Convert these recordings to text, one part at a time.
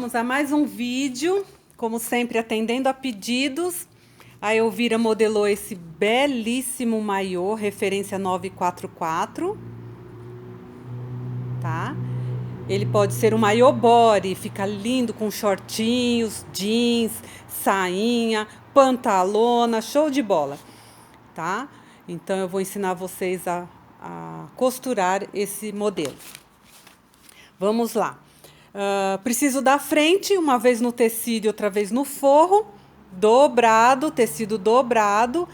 Vamos a mais um vídeo, como sempre atendendo a pedidos. A Elvira modelou esse belíssimo maiô, referência 944, tá? Ele pode ser um maiô body, fica lindo com shortinhos, jeans, sainha, pantalona, show de bola, tá? Então eu vou ensinar vocês a costurar esse modelo. Vamos lá. Preciso da frente, uma vez no tecido e outra vez no forro, dobrado, tecido dobrado.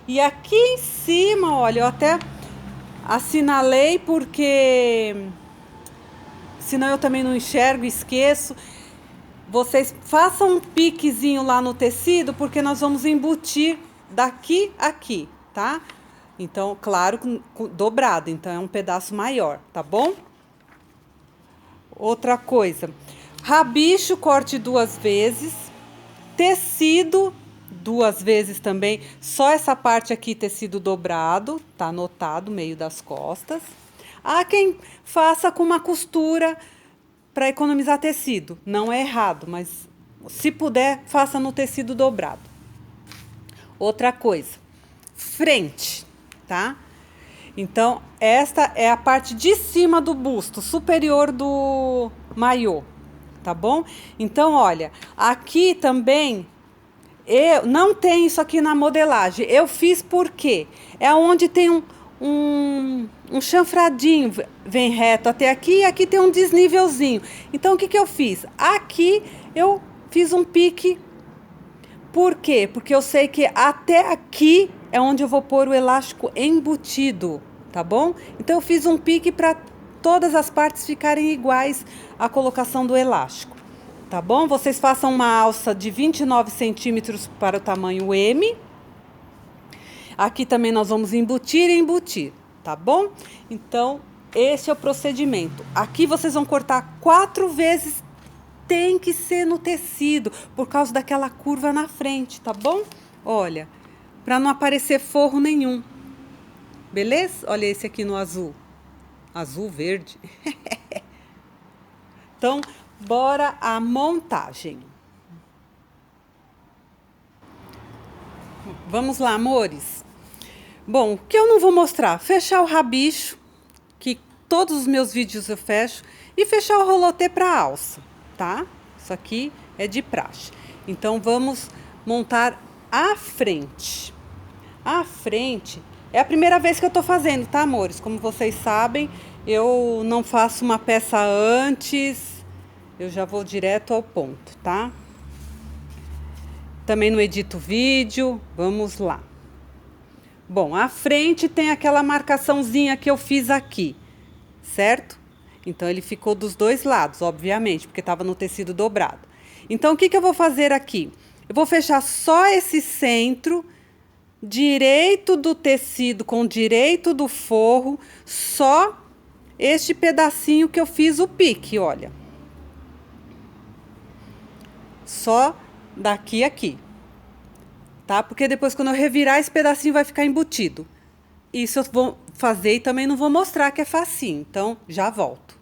E aqui em cima, olha, eu até assinalei porque senão eu também não enxergo, esqueço. Vocês façam um piquezinho lá no tecido, porque nós vamos embutir daqui a aqui, tá? Então, claro, dobrado, então é um pedaço maior, tá bom? Outra coisa, rabicho, corte 2 vezes, tecido 2 vezes também, só essa parte aqui tecido dobrado, tá anotado, meio das costas. Há quem faça com uma costura para economizar tecido, não é errado, mas se puder, faça no tecido dobrado. Outra coisa, frente, tá? Então, esta é a parte de cima do busto, superior do maiô, tá bom? Então, olha, aqui também, eu não tem isso aqui na modelagem. Eu fiz porque é onde tem um chanfradinho, vem reto até aqui, e aqui tem um desnívelzinho. Então, o que eu fiz? Aqui eu fiz um pique. Por quê? Porque eu sei que até aqui é onde eu vou pôr o elástico embutido, tá bom? Então, eu fiz um pique para todas as partes ficarem iguais à colocação do elástico, tá bom? Vocês façam uma alça de 29 centímetros para o tamanho M. Aqui também nós vamos embutir e embutir, tá bom? Então, esse é o procedimento. Aqui vocês vão cortar 4 vezes. Tem que ser no tecido, por causa daquela curva na frente, tá bom? Olha, para não aparecer forro nenhum. Beleza? Olha esse aqui no azul. Azul, verde. Então, bora a montagem. Vamos lá, amores. Bom, o que eu não vou mostrar? Fechar o rabicho, que todos os meus vídeos eu fecho, e fechar o rolotê para alça. Tá? Isso aqui é de praxe. Então, vamos montar a frente. A frente é a primeira vez que eu tô fazendo, tá, amores? Como vocês sabem, eu não faço uma peça antes, eu já vou direto ao ponto, tá? Também não edito vídeo, vamos lá. Bom, a frente tem aquela marcaçãozinha que eu fiz aqui, certo? Então, ele ficou dos dois lados, obviamente, porque estava no tecido dobrado. Então, o que eu vou fazer aqui? Eu vou fechar só esse centro, direito do tecido com direito do forro, só este pedacinho que eu fiz o pique, olha. Só daqui a aqui, tá? Porque depois, quando eu revirar, esse pedacinho vai ficar embutido. Isso eu vou fazer e também não vou mostrar que é facinho, então já volto.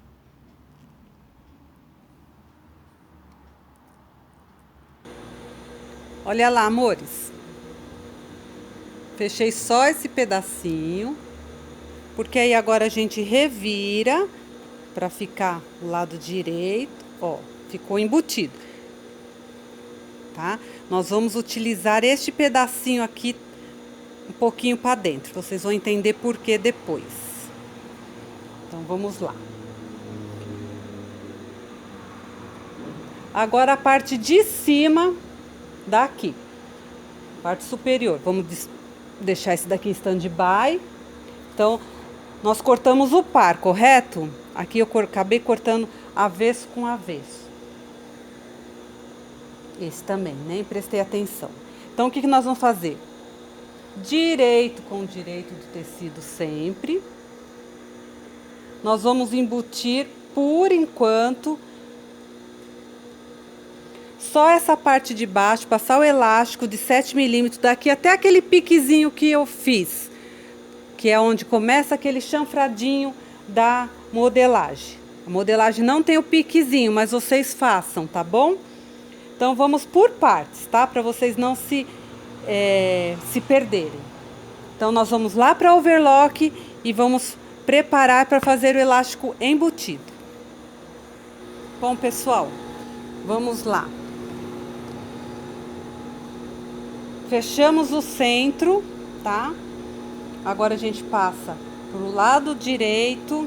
Olha lá, amores. Fechei só esse pedacinho, porque aí agora a gente revira para ficar o lado direito, ó, ficou embutido, tá? Nós vamos utilizar este pedacinho aqui um pouquinho para dentro, vocês vão entender por que depois. Então, vamos lá. Agora, a parte de cima daqui, parte superior, vamos deixar esse daqui em stand-by. Então, nós cortamos o par, correto? Aqui eu acabei cortando avesso com avesso. Esse também, nem prestei atenção. Então, o que nós vamos fazer? Direito com direito do tecido sempre. Nós vamos embutir, por enquanto, só essa parte de baixo, passar o elástico de 7 milímetros daqui até aquele piquezinho que eu fiz, que é onde começa aquele chanfradinho da modelagem, A modelagem não tem o piquezinho, mas vocês façam, tá bom? Então, vamos por partes, tá? Para vocês não se perderem. Então, nós vamos lá para o overlock e vamos preparar para fazer o elástico embutido. Bom, pessoal, vamos lá. Fechamos o centro, tá? Agora a gente passa pro lado direito.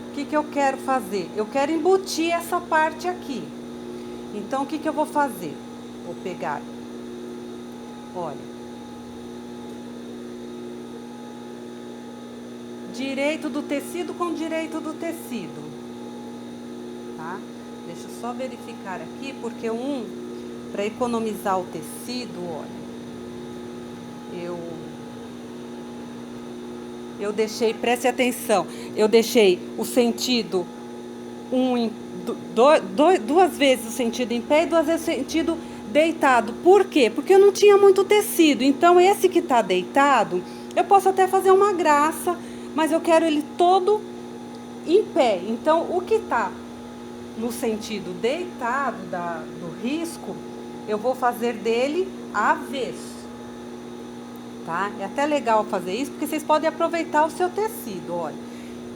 O que eu quero fazer? Eu quero embutir essa parte aqui. Então, o que eu vou fazer? Vou pegar, olha, direito do tecido com direito do tecido, tá? Deixa eu só verificar aqui, porque para economizar o tecido, olha, eu deixei, preste atenção, eu deixei o sentido duas vezes o sentido em pé e duas vezes o sentido deitado. Por quê? Porque eu não tinha muito tecido. Então, esse que tá deitado, eu posso até fazer uma graça, mas eu quero ele todo em pé. Então, o que tá no sentido deitado do risco, eu vou fazer dele avesso. Tá? É até legal fazer isso, porque vocês podem aproveitar o seu tecido, olha.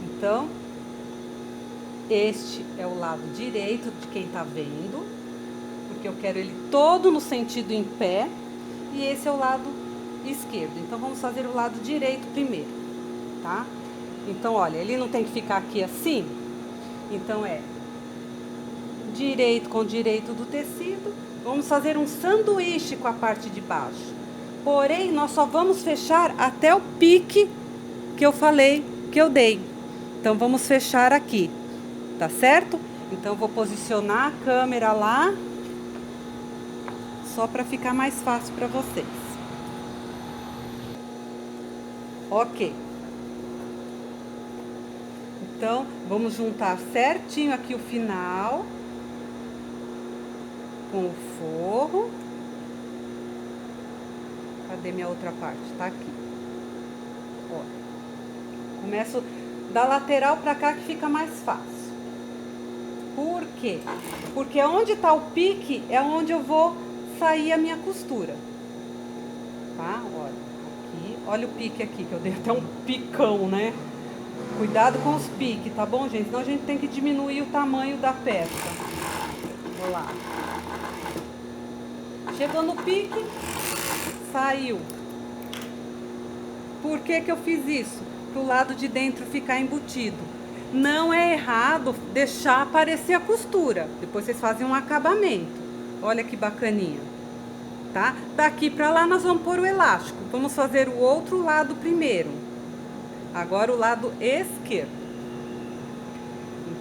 Então, este é o lado direito de quem tá vendo, porque eu quero ele todo no sentido em pé, e esse é o lado esquerdo. Então, vamos fazer o lado direito primeiro, tá? Então, olha, ele não tem que ficar aqui assim, então direito com direito do tecido. Vamos fazer um sanduíche com a parte de baixo. Porém, nós só vamos fechar até o pique que eu falei, que eu dei. Então, vamos fechar aqui, tá certo? Então, vou posicionar a câmera lá, só para ficar mais fácil para vocês. Ok. Então, vamos juntar certinho aqui o final com o forro. Cadê minha outra parte? Tá aqui. Ó. Começo da lateral pra cá que fica mais fácil. Por quê? Porque onde tá o pique é onde eu vou sair a minha costura. Tá? Olha. Aqui. Olha o pique aqui, que eu dei até um picão, né? Cuidado com os piques, tá bom, gente? Senão a gente tem que diminuir o tamanho da peça. Vou lá. Chegou no pique, saiu. Por que eu fiz isso? Para o lado de dentro ficar embutido. Não é errado deixar aparecer a costura. Depois vocês fazem um acabamento. Olha que bacaninha. Tá? Daqui para lá nós vamos pôr o elástico. Vamos fazer o outro lado primeiro. Agora o lado esquerdo.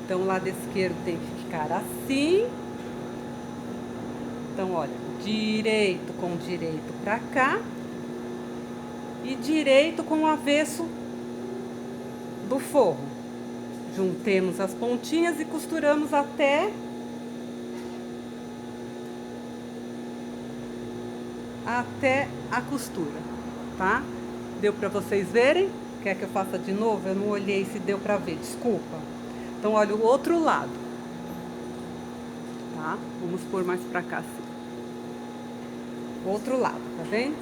Então o lado esquerdo tem que ficar assim. Então, olha, direito com direito para cá. E direito com o avesso do forro. Juntemos as pontinhas e costuramos até a costura, tá? Deu para vocês verem? Quer que eu faça de novo? Eu não olhei se deu para ver, desculpa. Então, olha o outro lado, tá? Vamos pôr mais para cá, assim. Outro lado, tá vendo?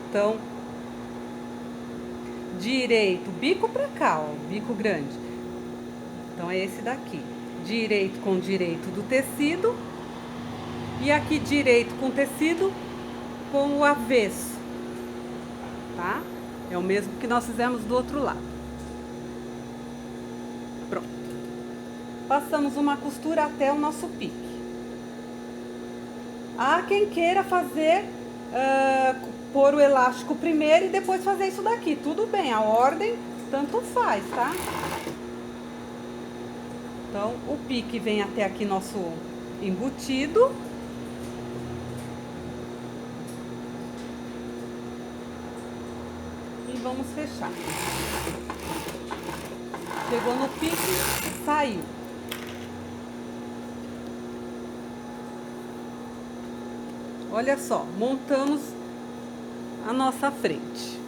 Então, direito, bico pra cá, ó, bico grande. Então, é esse daqui. Direito com direito do tecido. E aqui, direito com tecido com o avesso. Tá? É o mesmo que nós fizemos do outro lado. Pronto. Passamos uma costura até o nosso pique. Há quem queira fazer... pôr o elástico primeiro e depois fazer isso daqui. Tudo bem, a ordem tanto faz, tá? Então, o pique vem até aqui nosso embutido. E vamos fechar. Chegou no pique, saiu. Olha só, montamos a nossa frente,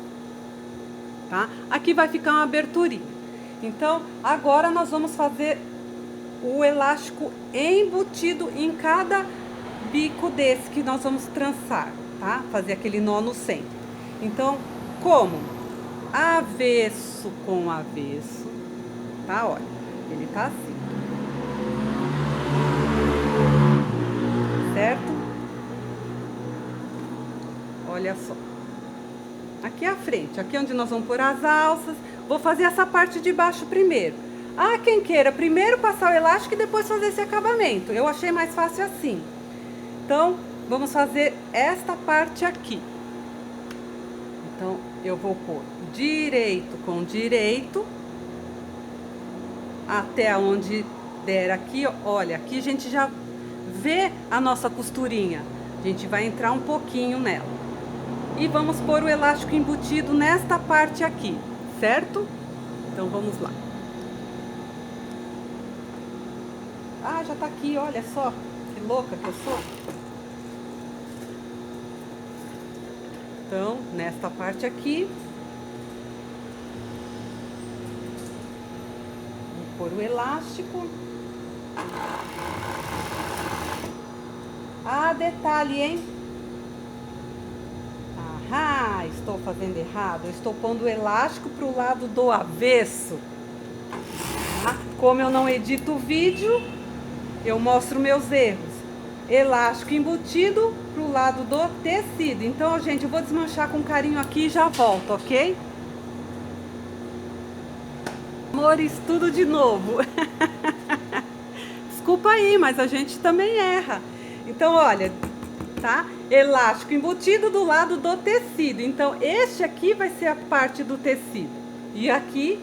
tá? Aqui vai ficar uma aberturinha. Então, agora nós vamos fazer o elástico embutido em cada bico desse que nós vamos trançar, tá? Fazer aquele nó no centro. Então, como? Avesso com avesso, tá? Olha, ele tá assim. Certo? Olha só. Aqui é a frente, aqui é onde nós vamos pôr as alças. Vou fazer essa parte de baixo primeiro. Ah, quem queira primeiro passar o elástico e depois fazer esse acabamento. Eu achei mais fácil assim. Então, vamos fazer esta parte aqui. Então, eu vou pôr direito com direito. Até onde der aqui, olha, aqui a gente já vê a nossa costurinha. A gente vai entrar um pouquinho nela. E vamos pôr o elástico embutido nesta parte aqui, certo? Então, vamos lá. Ah, já tá aqui, olha só, que louca que eu sou. Então, nesta parte aqui, vou pôr o elástico. Ah, detalhe, hein? Ah, estou fazendo errado. Eu estou pondo o elástico para o lado do avesso. Como eu não edito o vídeo, eu mostro meus erros. Elástico embutido para o lado do tecido. Então, gente, eu vou desmanchar com carinho aqui e já volto, ok? Amores, tudo de novo. Desculpa aí, mas a gente também erra. Então, olha, tá? Elástico embutido do lado do tecido. Então, este aqui vai ser a parte do tecido. E aqui,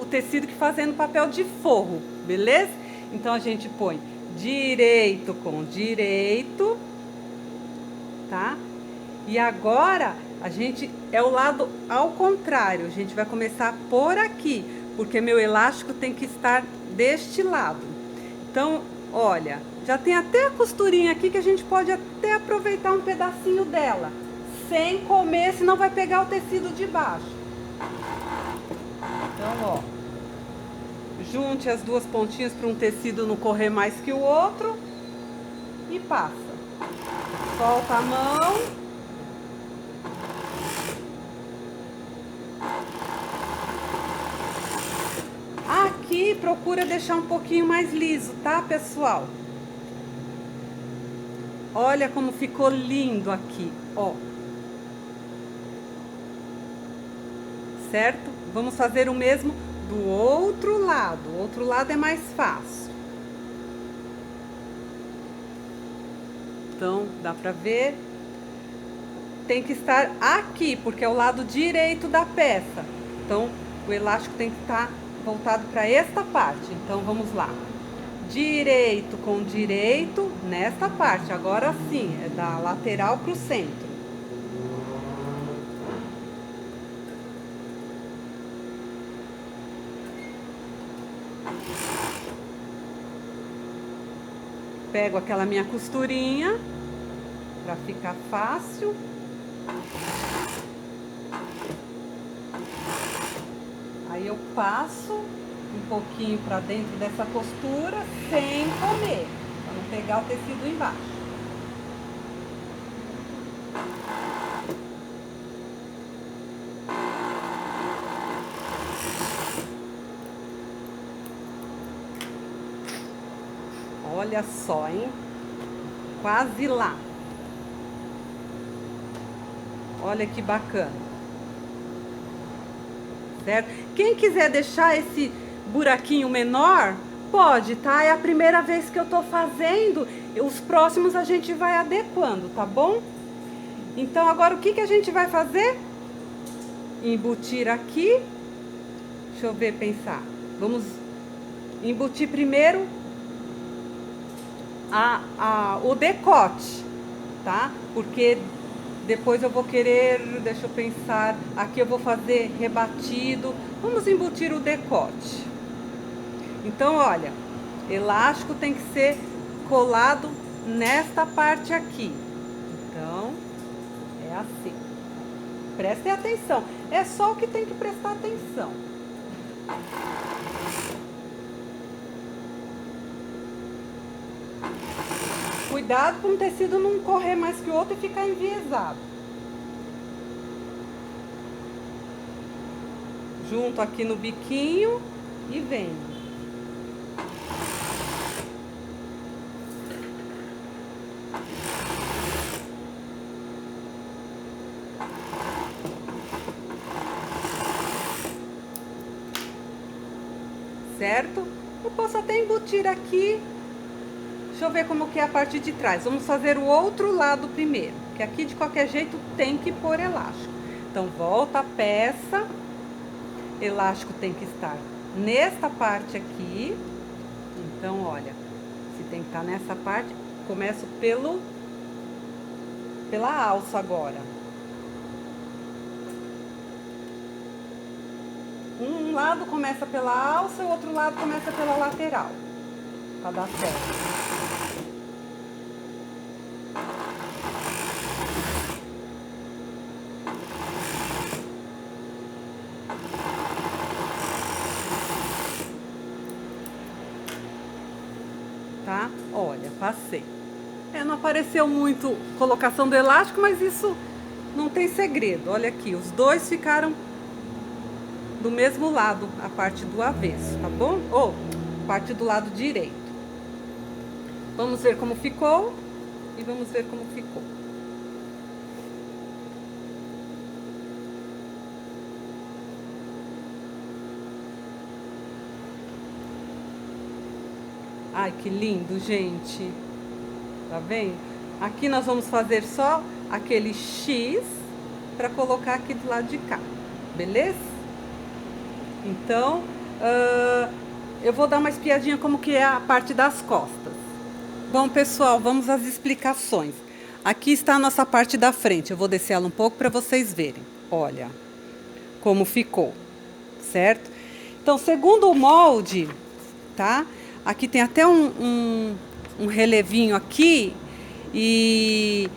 o tecido que fazendo papel de forro, beleza? Então, a gente põe direito com direito, tá? E agora, a gente é o lado ao contrário. A gente vai começar por aqui, porque meu elástico tem que estar deste lado. Então, olha, já tem até a costurinha aqui que a gente pode até aproveitar um pedacinho dela, sem comer, senão vai pegar o tecido de baixo. Então, ó, junte as duas pontinhas para um tecido não correr mais que o outro e passa. Solta a mão. Aqui, procura deixar um pouquinho mais liso, tá, pessoal? Olha como ficou lindo aqui, ó. Certo? Vamos fazer o mesmo do outro lado. O outro lado é mais fácil. Então, dá pra ver? Tem que estar aqui, porque é o lado direito da peça. Então, o elástico tem que estar voltado para esta parte. Então, vamos lá. Direito com direito nesta parte. Agora sim, é da lateral para o centro. Pego aquela minha costurinha para ficar fácil. Aí eu passo um pouquinho para dentro dessa costura sem comer, para não pegar o tecido embaixo. Olha só, hein? Quase lá. Olha que bacana. Certo? Quem quiser deixar esse buraquinho menor, pode, tá? É a primeira vez que eu tô fazendo. Os próximos a gente vai adequando, tá bom? Então, agora o que a gente vai fazer? Embutir aqui. Deixa eu ver, pensar. Vamos embutir primeiro o decote, tá? Porque depois eu vou querer, deixa eu pensar, aqui eu vou fazer rebatido. Vamos embutir o decote. Então, olha, elástico tem que ser colado nesta parte aqui. Então, é assim. Prestem atenção. É só o que tem que prestar atenção. Cuidado para um tecido não correr mais que o outro e ficar enviesado. Junto aqui no biquinho e vem. Certo? Eu posso até embutir aqui. Deixa eu ver como que é a parte de trás. Vamos fazer o outro lado primeiro, que aqui de qualquer jeito tem que pôr elástico. Então, volta a peça. Elástico tem que estar nesta parte aqui. Então, olha, se tem que estar nessa parte, começo pela alça agora. Um lado começa pela alça, o outro lado começa pela lateral, para dar certo. Tá? Olha, passei. Não apareceu muito colocação do elástico, mas isso não tem segredo. Olha aqui, os dois ficaram do mesmo lado, a parte do avesso, tá bom? Ou parte do lado direito. Vamos ver como ficou e vamos ver como ficou. Ai, que lindo, gente. Tá vendo? Aqui nós vamos fazer só aquele X para colocar aqui do lado de cá, beleza? Então, eu vou dar uma espiadinha como que é a parte das costas. Bom, pessoal, vamos às explicações. Aqui está a nossa parte da frente. Eu vou descer ela um pouco para vocês verem. Olha como ficou, certo? Então, segundo o molde, tá? Aqui tem até um relevinho aqui e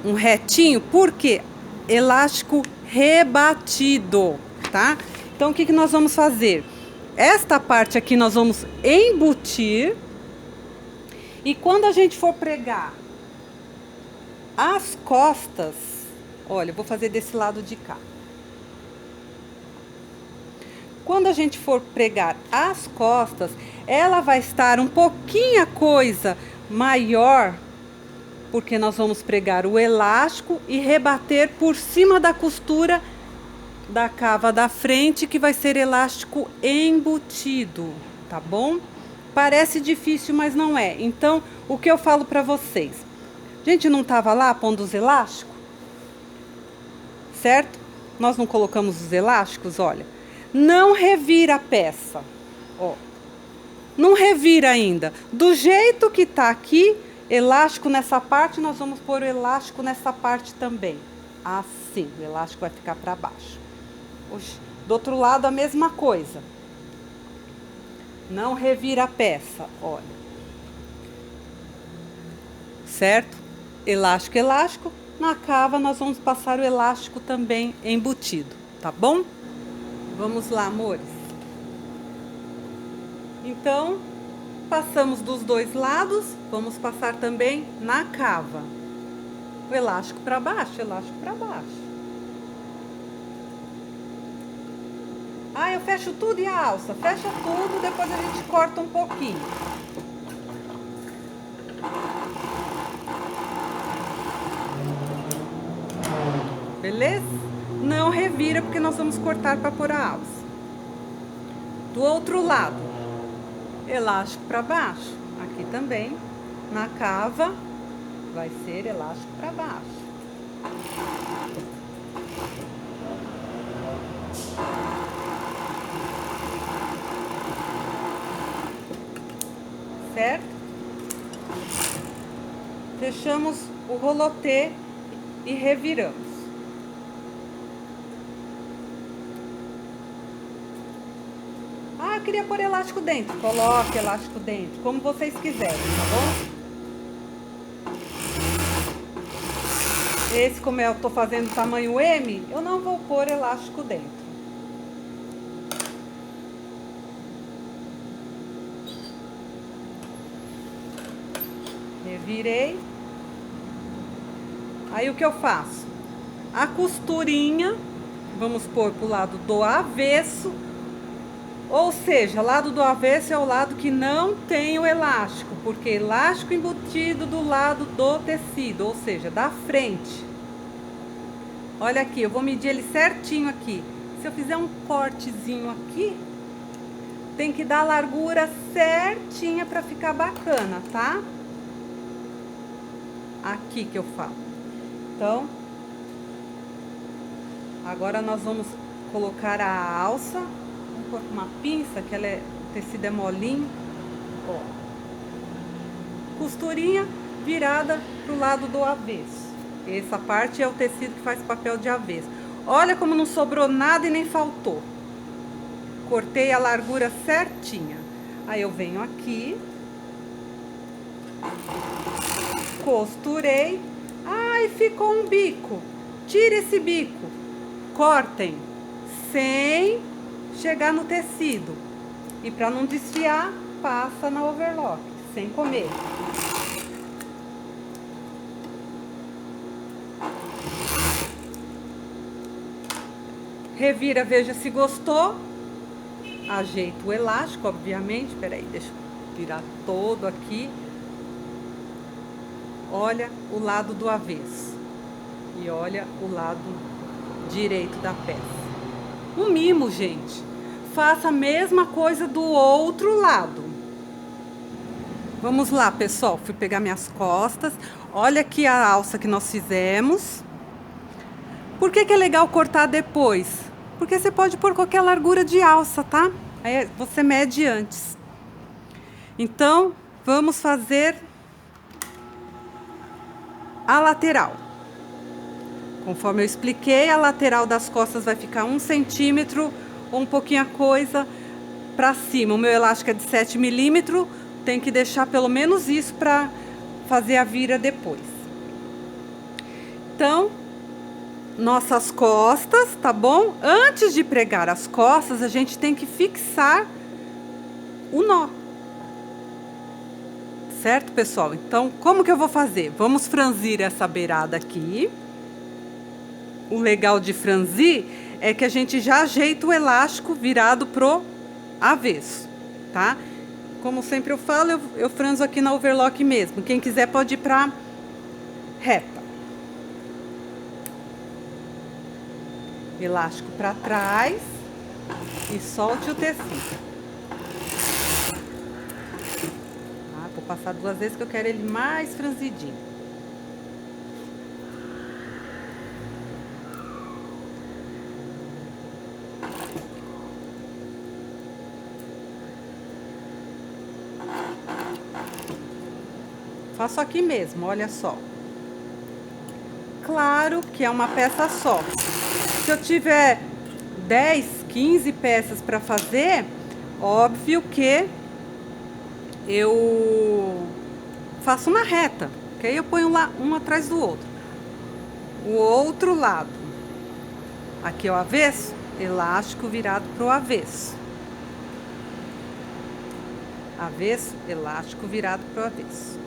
um retinho, porque elástico rebatido, tá? Então, o que nós vamos fazer? Esta parte aqui nós vamos embutir e quando a gente for pregar as costas, olha, eu vou fazer desse lado de cá. Quando a gente for pregar as costas, ela vai estar um pouquinho a coisa maior, porque nós vamos pregar o elástico e rebater por cima da costura da cava da frente, que vai ser elástico embutido, tá bom? Parece difícil, mas não é. Então, o que eu falo pra vocês? A gente não tava lá pondo os elásticos? Certo? Nós não colocamos os elásticos, olha. Não revira a peça, ó. Não revira ainda. Do jeito que tá aqui, elástico nessa parte, nós vamos pôr o elástico nessa parte também. Assim, o elástico vai ficar para baixo. Do outro lado, a mesma coisa. Não revira a peça, olha. Certo? Elástico, elástico. Na cava, nós vamos passar o elástico também embutido, tá bom? Vamos lá, amores. Então, passamos dos dois lados, vamos passar também na cava. O elástico para baixo, elástico para baixo. Ah, eu fecho tudo e a alça? Fecha tudo, depois a gente corta um pouquinho. Beleza? Não revira, porque nós vamos cortar para pôr a alça. Do outro lado, elástico para baixo. Aqui também, na cava, vai ser elástico para baixo. Certo? Fechamos o rolotê e reviramos. Ah, eu queria pôr elástico dentro. Coloque elástico dentro, como vocês quiserem, tá bom? Esse, como eu tô fazendo tamanho M, eu não vou pôr elástico dentro. virei. Aí o que eu faço? A costurinha, vamos pôr pro lado do avesso, ou seja, lado do avesso é o lado que não tem o elástico, porque elástico embutido do lado do tecido, ou seja, da frente. Olha aqui, eu vou medir ele certinho aqui. Se eu fizer um cortezinho aqui, tem que dar a largura certinha para ficar bacana, tá? Aqui que eu falo. Então, agora nós vamos colocar a alça. Vamos pôr com uma pinça, que o tecido é molinho. Ó. Costurinha virada pro lado do avesso. Essa parte é o tecido que faz papel de avesso. Olha como não sobrou nada e nem faltou. Cortei a largura certinha. Aí eu venho aqui, costurei. Ai, ficou um bico. Tira esse bico. Cortem sem chegar no tecido. E para não desfiar, passa na overlock, sem comer. Revira, veja se gostou. Ajeito o elástico, obviamente. Peraí, deixa eu virar todo aqui. Olha o lado do avesso. E olha o lado direito da peça. Um mimo, gente. Faça a mesma coisa do outro lado. Vamos lá, pessoal. Fui pegar minhas costas. Olha aqui a alça que nós fizemos. Por que que é legal cortar depois? Porque você pode pôr qualquer largura de alça, tá? Aí você mede antes. Então, vamos fazer a lateral. Conforme eu expliquei, a lateral das costas vai ficar 1 centímetro ou um pouquinho a coisa para cima. O meu elástico é de 7 milímetros, tem que deixar pelo menos isso para fazer a vira depois. Então, nossas costas, tá bom? Antes de pregar as costas, a gente tem que fixar o nó. Certo, pessoal? Então, como que eu vou fazer? Vamos franzir essa beirada aqui. O legal de franzir é que a gente já ajeita o elástico virado pro avesso, tá? Como sempre eu falo, eu franzo aqui na overlock mesmo. Quem quiser pode ir pra reta. Elástico para trás e solte o tecido. Ah, vou passar 2 vezes que eu quero ele mais franzidinho. Faço aqui mesmo, olha só. Claro que é uma peça só. Se eu tiver 10, 15 peças para fazer, óbvio que eu faço uma reta, que aí eu ponho lá um atrás do outro. O outro lado, aqui é o avesso, elástico virado pro avesso. Avesso, elástico virado pro avesso.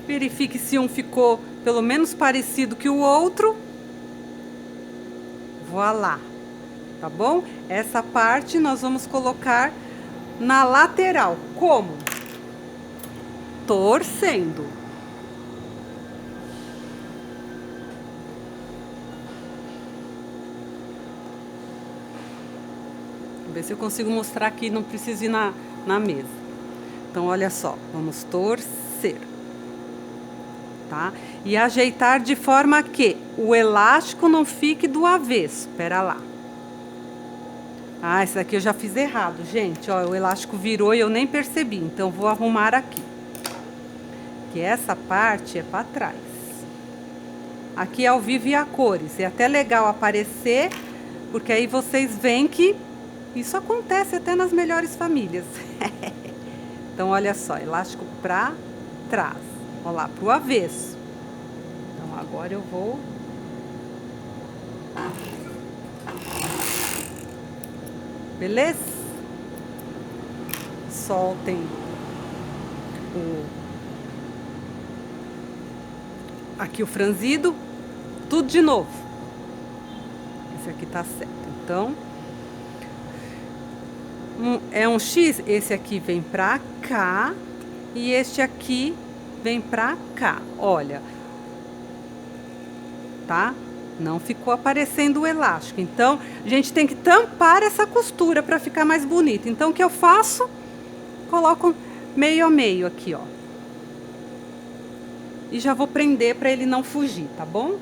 Verifique se um ficou pelo menos parecido que o outro. Voilá, tá bom? Essa parte nós vamos colocar na lateral. Como? Torcendo. Vou ver se eu consigo mostrar aqui, não preciso ir na mesa. Então, olha só, vamos torcer. Tá? E ajeitar de forma que o elástico não fique do avesso. Pera lá. Ah, esse daqui eu já fiz errado, gente. Ó, o elástico virou e eu nem percebi. Então, vou arrumar aqui. Que essa parte é para trás. aqui ao vivo e a cores. É até legal aparecer, porque aí vocês veem que isso acontece até nas melhores famílias. Então, olha só, elástico pra trás. Olha lá, pro avesso. Então, agora eu vou... Beleza? Soltem aqui o franzido. Tudo de novo. Esse aqui tá certo. Então, é um X, esse aqui vem pra cá e este aqui vem pra cá. Olha, tá? Não ficou aparecendo o elástico. Então, a gente tem que tampar essa costura para ficar mais bonito. Então, o que eu faço? Coloco meio a meio aqui, ó. E já vou prender para ele não fugir, tá bom?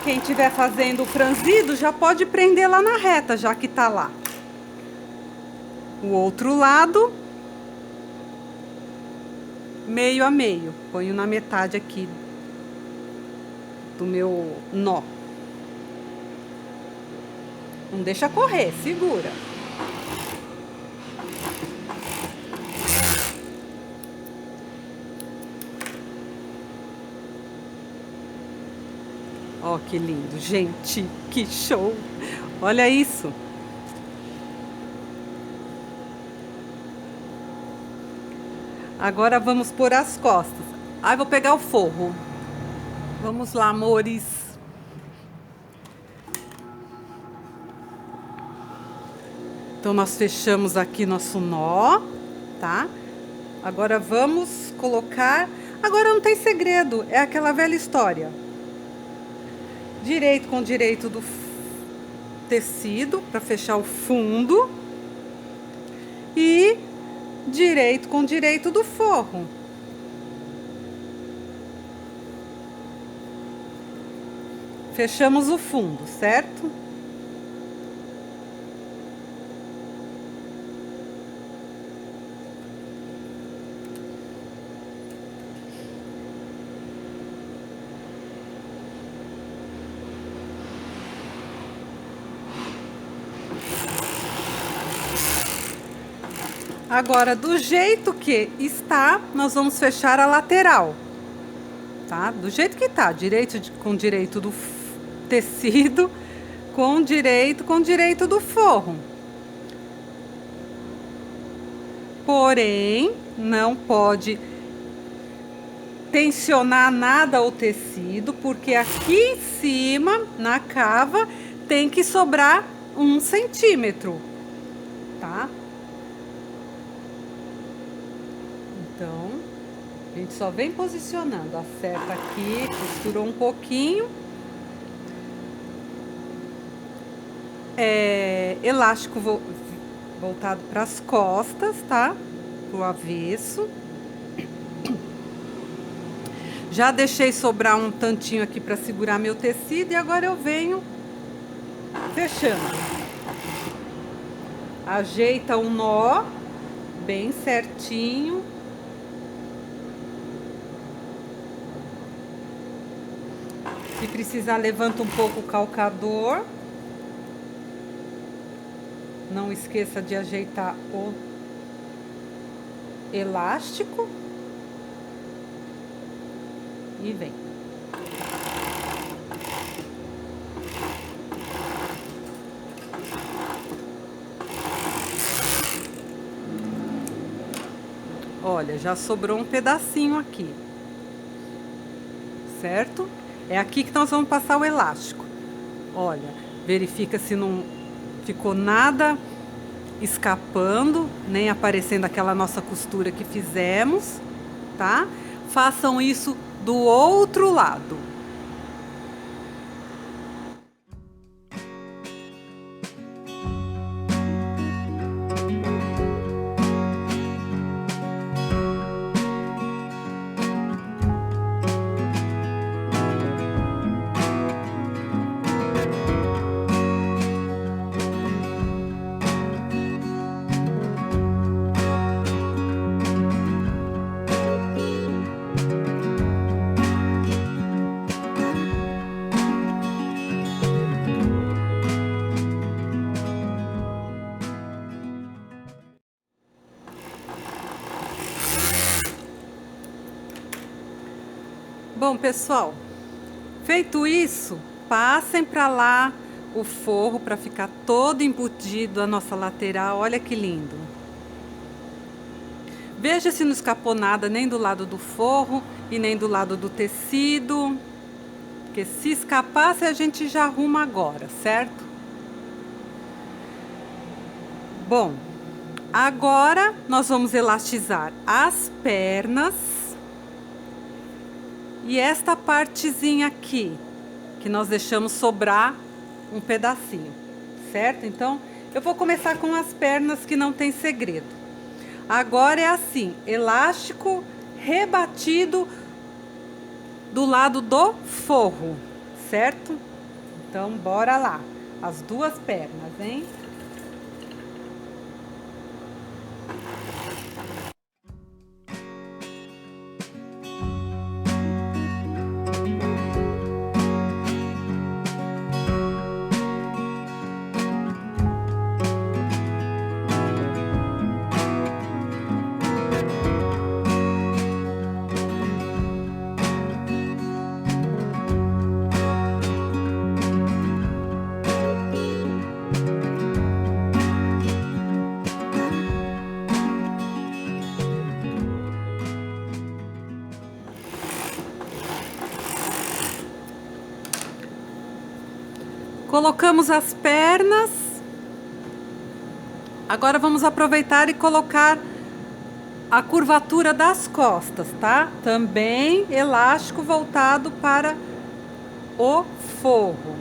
Quem estiver fazendo o franzido já pode prender lá na reta, já que tá lá. O outro lado, meio a meio. Ponho na metade aqui do meu nó. Não deixa correr, segura. Ó, que lindo, gente, que show! Olha isso! Agora vamos pôr as costas. Ai, vou pegar o forro. Vamos lá, amores. Então, nós fechamos aqui nosso nó, tá? Agora vamos colocar... Agora não tem segredo, é aquela velha história. Direito com direito do tecido, para fechar o fundo. E direito com direito do forro. Fechamos o fundo, certo? Agora, do jeito que está, nós vamos fechar a lateral, tá? Do jeito que tá, com direito do tecido, com direito do forro. Porém, não pode tensionar nada o tecido, porque aqui em cima, na cava, tem que sobrar 1 centímetro, tá? Então, a gente só vem posicionando, acerta aqui, costurou um pouquinho. Elástico voltado para as costas, tá? Pro avesso. Já deixei sobrar um tantinho aqui para segurar meu tecido e agora eu venho fechando. Ajeita o nó bem certinho. Se precisar, levanta um pouco o calcador. Não esqueça de ajeitar o elástico. E vem. Olha, já sobrou um pedacinho aqui. Certo? É aqui que nós vamos passar o elástico. Olha, verifica se não ficou nada escapando, nem aparecendo aquela nossa costura que fizemos, tá? Façam isso do outro lado. Bom, pessoal, feito isso, passem para lá o forro para ficar todo embutido a nossa lateral. Olha que lindo. Veja se não escapou nada nem do lado do forro e nem do lado do tecido. Porque se escapasse a gente já arruma agora, certo? Bom, agora nós vamos elastizar as pernas e esta partezinha aqui, que nós deixamos sobrar um pedacinho, certo? Então, eu vou começar com as pernas, que não tem segredo. Agora é assim, elástico rebatido do lado do forro, certo? Então, bora lá. As duas pernas, hein? Colocamos as pernas. Agora vamos aproveitar e colocar a curvatura das costas, tá? Também elástico voltado para o forro.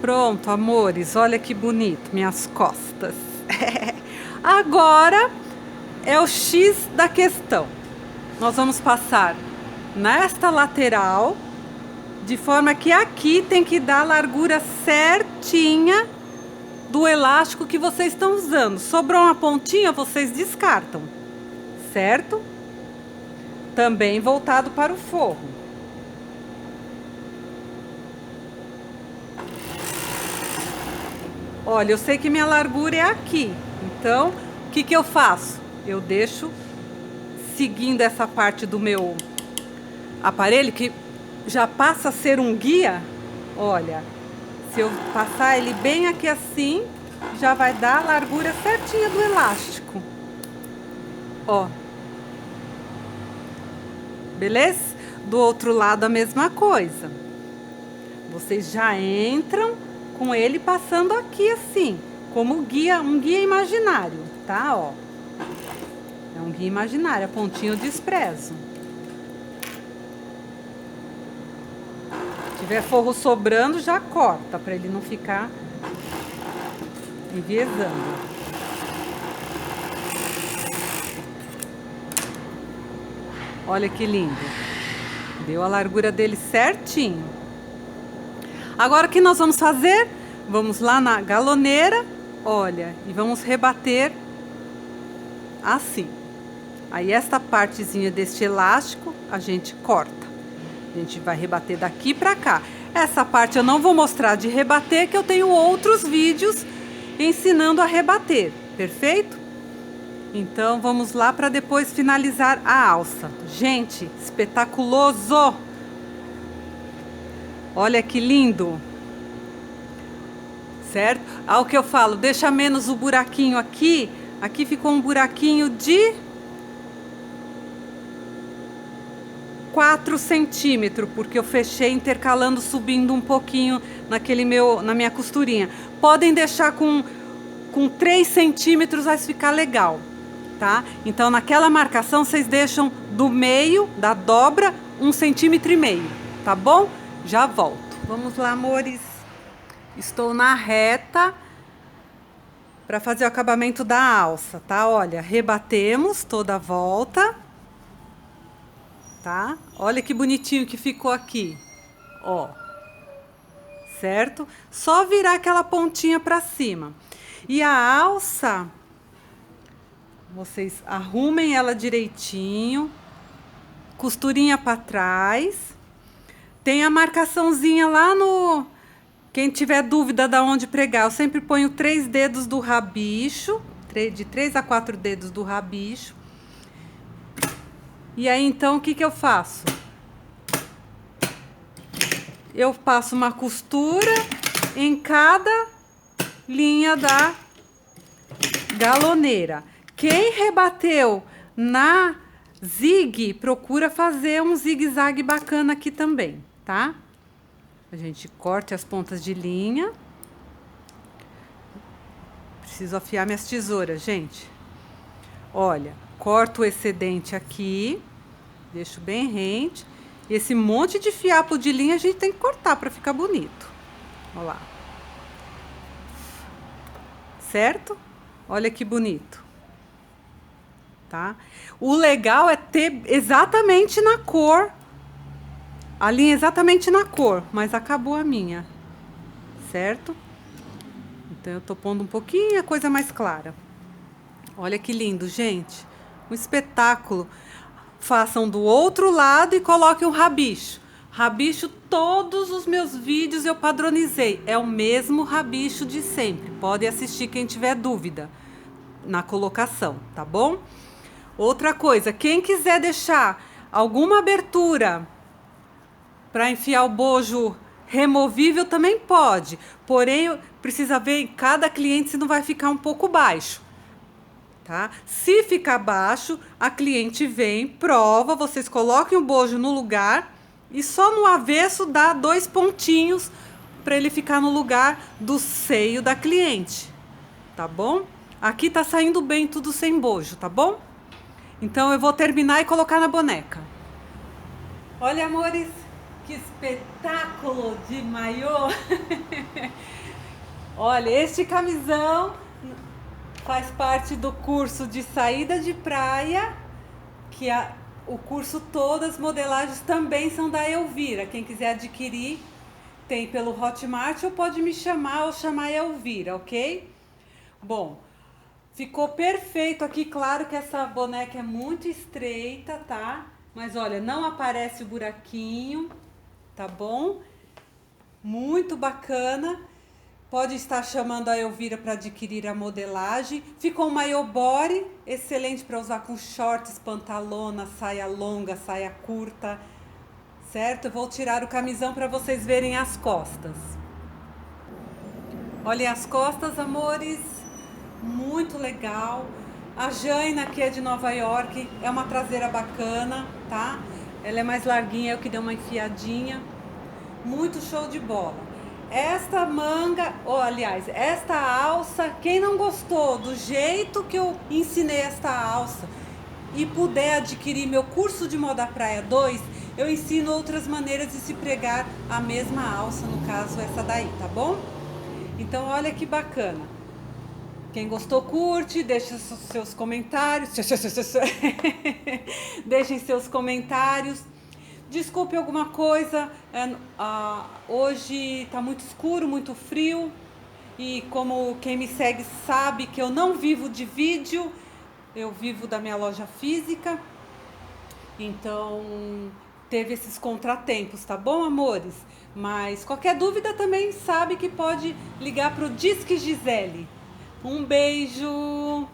Pronto, amores, olha que bonito, minhas costas. Agora é o X da questão. Nós vamos passar nesta lateral, de forma que aqui tem que dar a largura certinha do elástico que vocês estão usando. Sobrou uma pontinha, vocês descartam, certo? Também voltado para o forro. Olha, eu sei que minha largura é aqui, então o que que eu faço? Eu deixo seguindo essa parte do meu aparelho, que já passa a ser um guia. Olha, se eu passar ele bem aqui assim, já vai dar a largura certinha do elástico. Ó. Beleza? Do outro lado a mesma coisa. Vocês já entram com ele passando aqui assim, como guia, um guia imaginário, tá? Ó. É um guia imaginário, a pontinha eu desprezo. Se tiver forro sobrando, já corta, para ele não ficar enviesando. Olha que lindo. Deu a largura dele certinho. Agora o que nós vamos fazer? Vamos lá na galoneira, olha, e vamos rebater assim. Aí esta partezinha deste elástico a gente corta. A gente vai rebater daqui pra cá. Essa parte eu não vou mostrar de rebater, que eu tenho outros vídeos ensinando a rebater, perfeito? Então vamos lá para depois finalizar a alça. Gente, espetaculoso! Olha que lindo! Certo? Ao que eu falo, deixa menos o buraquinho aqui. Aqui ficou um buraquinho de 4 centímetros, porque eu fechei intercalando, subindo um pouquinho na minha costurinha. Podem deixar com 3 centímetros, vai ficar legal, tá? Então, naquela marcação, vocês deixam do meio da dobra 1,5 centímetros, tá bom? Já volto. Vamos lá, amores. Estou na reta para fazer o acabamento da alça, tá? Olha, rebatemos toda a volta, tá? Olha que bonitinho que ficou aqui. ó, certo? Só virar aquela pontinha pra cima. E a alça, vocês arrumem ela direitinho, costurinha pra trás. Tem a marcaçãozinha lá no... Quem tiver dúvida de onde pregar, eu sempre ponho 3 dedos do rabicho, de 3 a 4 dedos do rabicho. E aí, então, o que que eu faço? Eu passo uma costura em cada linha da galoneira. Quem rebateu na zigue, procura fazer um zigue-zague bacana aqui também, tá? A gente corta as pontas de linha. Preciso afiar minhas tesouras, gente. Olha, corto o excedente aqui, deixo bem rente. Esse monte de fiapo de linha a gente tem que cortar para ficar bonito. Olha lá. Certo? Olha que bonito. Tá? O legal é ter exatamente na cor. A linha exatamente na cor, mas acabou a minha. Certo? Então eu tô pondo um pouquinho a coisa mais clara. Olha que lindo, gente. Um espetáculo. Façam do outro lado e coloquem um rabicho. Rabicho, todos os meus vídeos eu padronizei. É o mesmo rabicho de sempre. Pode assistir quem tiver dúvida na colocação, tá bom? Outra coisa, quem quiser deixar alguma abertura para enfiar o bojo removível também pode. Porém, precisa ver em cada cliente se não vai ficar um pouco baixo. Tá? Se ficar baixo, a cliente vem, prova, vocês coloquem o bojo no lugar e só no avesso dá 2 pontinhos para ele ficar no lugar do seio da cliente, tá bom? Aqui tá saindo bem tudo sem bojo, tá bom? Então eu vou terminar e colocar na boneca. Olha, amores, que espetáculo de maiô! Olha, este camisão faz parte do curso de saída de praia, que o curso todo, as modelagens também são da Elvira. Quem quiser adquirir, tem pelo Hotmart ou pode me chamar ou chamar a Elvira, ok? Bom, ficou perfeito aqui. Claro que essa boneca é muito estreita, tá? Mas olha, não aparece o buraquinho, tá bom? Muito bacana. Pode estar chamando a Elvira para adquirir a modelagem. Ficou um maiô body, excelente para usar com shorts, pantalona, saia longa, saia curta, certo? Eu vou tirar o camisão para vocês verem as costas. Olhem as costas, amores, muito legal. A Jaina, que é de Nova York, é uma traseira bacana, tá? Ela é mais larguinha, eu que dei uma enfiadinha. Muito show de bola. Esta manga, ou aliás, esta alça, quem não gostou do jeito que eu ensinei esta alça e puder adquirir meu curso de moda praia 2, eu ensino outras maneiras de se pregar a mesma alça, no caso essa daí, tá bom? Então olha que bacana. Quem gostou, curte, deixa seus comentários. Deixem seus comentários. Desculpe alguma coisa, hoje está muito escuro, muito frio, e como quem me segue sabe que eu não vivo de vídeo, eu vivo da minha loja física, então teve esses contratempos, tá bom, amores? Mas qualquer dúvida também sabe que pode ligar para o Disque Gisele. Um beijo!